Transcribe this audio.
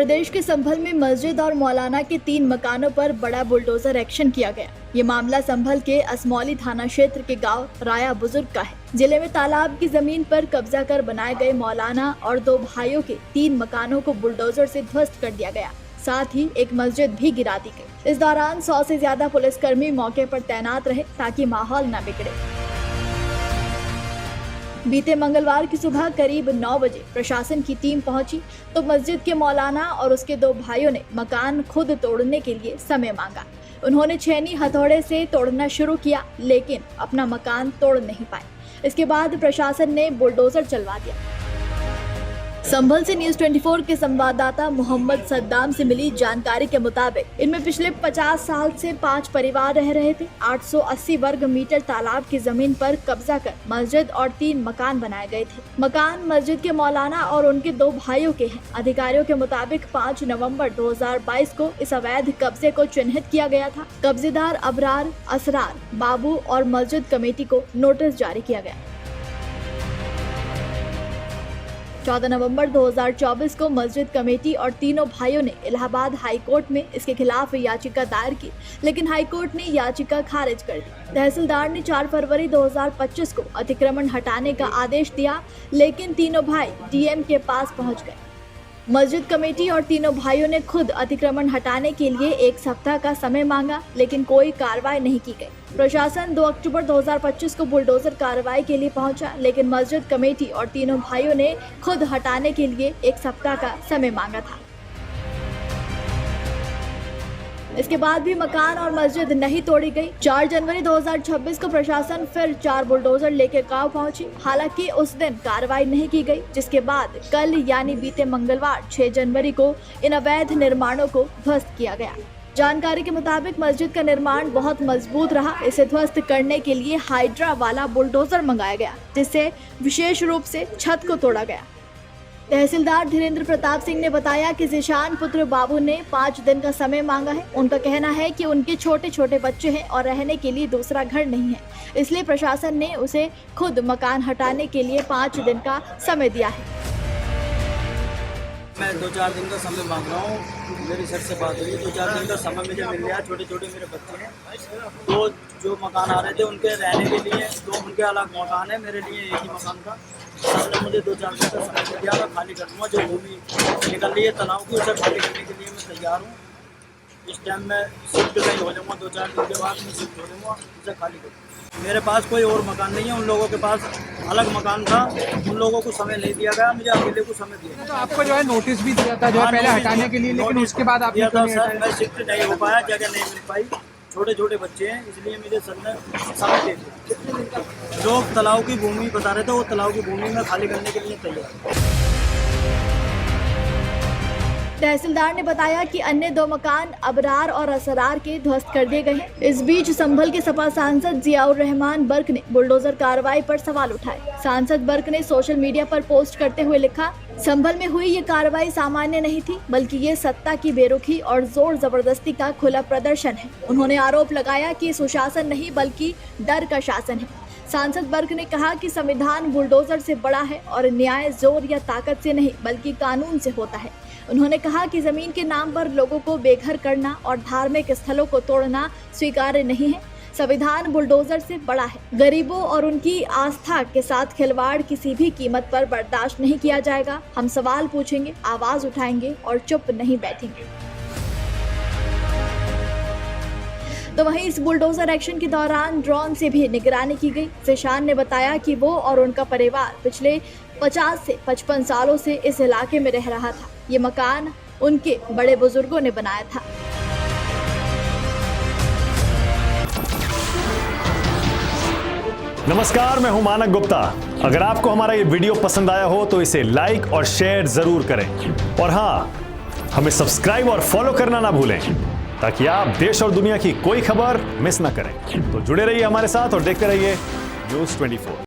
प्रदेश के संभल में मस्जिद और मौलाना के 3 मकानों पर बड़ा बुलडोजर एक्शन किया गया। ये मामला संभल के असमौली थाना क्षेत्र के गांव राया बुजुर्ग का है। जिले में तालाब की जमीन पर कब्जा कर बनाए गए मौलाना और 2 भाइयों के 3 मकानों को बुलडोजर से ध्वस्त कर दिया गया। साथ ही एक मस्जिद भी गिरा दी गई। इस दौरान 100 से ज्यादा पुलिसकर्मी मौके पर तैनात रहे ताकि माहौल न बिगड़े। बीते मंगलवार की सुबह करीब 9 बजे प्रशासन की टीम पहुंची तो मस्जिद के मौलाना और उसके 2 भाइयों ने मकान खुद तोड़ने के लिए समय मांगा। उन्होंने छेनी हथौड़े से तोड़ना शुरू किया लेकिन अपना मकान तोड़ नहीं पाए। इसके बाद प्रशासन ने बुलडोजर चलवा दिया। संभल से न्यूज़ 24 के संवाददाता मोहम्मद सद्दाम से मिली जानकारी के मुताबिक इनमें पिछले 50 साल से 5 परिवार रह रहे थे। 880 वर्ग मीटर तालाब की जमीन पर कब्जा कर मस्जिद और 3 मकान बनाए गए थे। मकान मस्जिद के मौलाना और उनके 2 भाइयों के हैं। अधिकारियों के मुताबिक 5 नवंबर 2022 को इस अवैध कब्जे को चिन्हित किया गया था। कब्जेदार अबरार, असरार, बाबू और मस्जिद कमेटी को नोटिस जारी किया गया। 14 नवंबर 2024 को मस्जिद कमेटी और तीनों भाइयों ने इलाहाबाद हाई कोर्ट में इसके खिलाफ याचिका दायर की, लेकिन हाई कोर्ट ने याचिका खारिज कर दी। तहसीलदार ने 4 फरवरी 2025 को अतिक्रमण हटाने का आदेश दिया, लेकिन तीनों भाई डीएम के पास पहुंच गए। मस्जिद कमेटी और तीनों भाइयों ने खुद अतिक्रमण हटाने के लिए 1 सप्ताह का समय मांगा, लेकिन कोई कार्रवाई नहीं की गई। प्रशासन 2 अक्टूबर 2025 को बुलडोजर कार्रवाई के लिए पहुंचा, लेकिन मस्जिद कमेटी और तीनों भाइयों ने खुद हटाने के लिए 1 सप्ताह का समय मांगा था। इसके बाद भी मकान और मस्जिद नहीं तोड़ी गई। 4 जनवरी 2026 को प्रशासन फिर 4 बुलडोजर लेकर गांव पहुंची। हालांकि उस दिन कार्रवाई नहीं की गई, जिसके बाद कल यानी बीते मंगलवार 6 जनवरी को इन अवैध निर्माणों को ध्वस्त किया गया। जानकारी के मुताबिक मस्जिद का निर्माण बहुत मजबूत रहा। इसे ध्वस्त करने के लिए हाइड्रा वाला बुलडोजर मंगाया गया, जिससे विशेष रूप से छत को तोड़ा गया। तहसीलदार धीरेन्द्र प्रताप सिंह ने बताया कि जिशान पुत्र बाबू ने 5 दिन का समय मांगा है। उनका कहना है कि उनके छोटे छोटे बच्चे हैं और रहने के लिए दूसरा घर नहीं है, इसलिए प्रशासन ने उसे खुद मकान हटाने के लिए 5 दिन का समय दिया है। मैं 2-4 दिन का समय मांग रहा हूँ। मेरी सर से बात हुई, 2-4 दिन का समय मुझे मिल गया। छोटे छोटे मेरे बच्चे हैं, 2 जो मकान आ रहे थे उनके रहने के लिए 2 उनके अलग मकान है, मेरे लिए एक ही मकान था। सर ने मुझे 2-4 दिन का समय दिया, मैं खाली कर दूँगा। जो भूमि निकल रही है तालाब की, उसे खाली करने के लिए मैं तैयार हूँ। इस टाइम मैं शिफ्ट नहीं हो जाऊँगा, 2-4 दिन के बाद मैं शिफ्ट हो जाऊँगा, उसे खाली कर। मेरे पास कोई और मकान नहीं है, उन लोगों के पास अलग मकान था। उन लोगों को समय नहीं दिया गया, मुझे अकेले को समय दिया। तो आपको जो है नोटिस भी दिया था जो है पहले हटाने के लिए, लेकिन उसके बाद आप दिया था सर, मैं शिफ्ट नहीं हो पाया, जगह नहीं मिल पाई। छोटे छोटे बच्चे हैं, इसलिए मुझे सर ने समय दे दिया। जो तालाब की भूमि बता रहे थे, वो तालाब की भूमि में खाली करने के लिए तैयार। तहसीलदार ने बताया कि अन्य 2 मकान अबरार और असरार के ध्वस्त कर दिए गए हैं। इस बीच संभल के सपा सांसद जियाउर रहमान बर्क ने बुलडोजर कार्रवाई पर सवाल उठाए। सांसद बर्क ने सोशल मीडिया पर पोस्ट करते हुए लिखा, संभल में हुई ये कार्रवाई सामान्य नहीं थी, बल्कि ये सत्ता की बेरुखी और जोर जबरदस्ती का खुला प्रदर्शन है। उन्होंने आरोप लगाया कि सुशासन नहीं बल्कि डर का शासन है। सांसद बर्क ने कहा कि संविधान बुलडोजर से बड़ा है और न्याय जोर या ताकत से नहीं बल्कि कानून से होता है। उन्होंने कहा कि जमीन के नाम पर लोगों को बेघर करना और धार्मिक स्थलों को तोड़ना स्वीकार्य नहीं है। संविधान बुलडोजर से बड़ा है। गरीबों और उनकी आस्था के साथ खिलवाड़ किसी भी कीमत पर बर्दाश्त नहीं किया जाएगा। हम सवाल पूछेंगे, आवाज उठाएंगे और चुप नहीं बैठेंगे। तो वहीं इस बुलडोजर एक्शन के दौरान ड्रोन से भी निगरानी की गई। जिशान ने बताया कि वो और उनका परिवार पिछले 50 से 55 सालों से इस इलाके में रह रहा था। ये मकान उनके बड़े बुजुर्गों ने बनाया था। नमस्कार, मैं हूं मानक गुप्ता। अगर आपको हमारा ये वीडियो पसंद आया हो तो इसे लाइक और शेयर जरूर करें, और हाँ, हमें सब्सक्राइब और फॉलो करना ना भूलें ताकि आप देश और दुनिया की कोई खबर मिस ना करें। तो जुड़े रहिए हमारे साथ और देखते रहिए न्यूज़ 24।